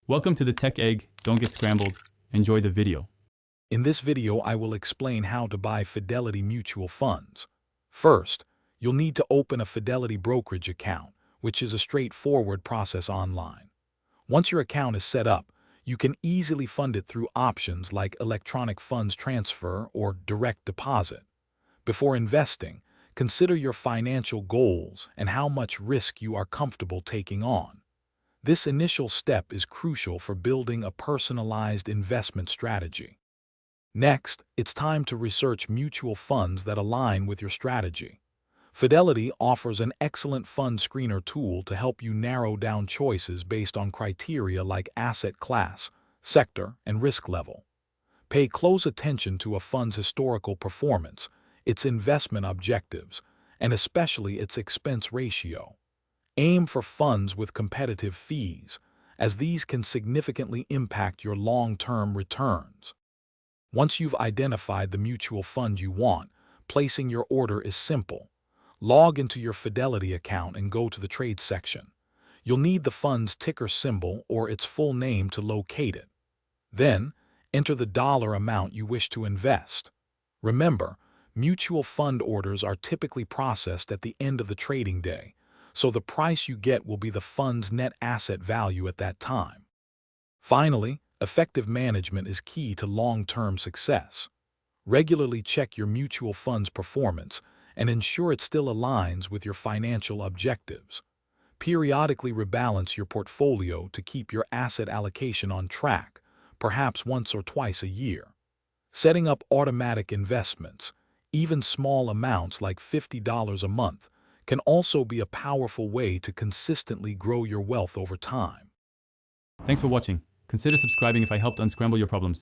Welcome to the Tech Egg. Don't get scrambled. Enjoy the video. In this video, I will explain how to buy Fidelity mutual funds. First, you'll need to open a Fidelity brokerage account, which is a straightforward process online. Once your account is set up, you can easily fund it through options like electronic funds transfer or direct deposit. Before investing, consider your financial goals and how much risk you are comfortable taking on. This initial step is crucial for building a personalized investment strategy. Next, it's time to research mutual funds that align with your strategy. Fidelity offers an excellent fund screener tool to help you narrow down choices based on criteria like asset class, sector, and risk level. Pay close attention to a fund's historical performance, its investment objectives, and especially its expense ratio. Aim for funds with competitive fees, as these can significantly impact your long-term returns. Once you've identified the mutual fund you want, placing your order is simple. Log into your Fidelity account and go to the trade section. You'll need the fund's ticker symbol or its full name to locate it. Then, enter the dollar amount you wish to invest. Remember, mutual fund orders are typically processed at the end of the trading day, so the price you get will be the fund's net asset value at that time. Finally, effective management is key to long-term success. Regularly check your mutual fund's performance and ensure it still aligns with your financial objectives. Periodically rebalance your portfolio to keep your asset allocation on track, perhaps once or twice a year. Setting up automatic investments, even small amounts like $50 a month, can also be a powerful way to consistently grow your wealth over time. Thanks for watching. Consider subscribing if I helped unscramble your problems.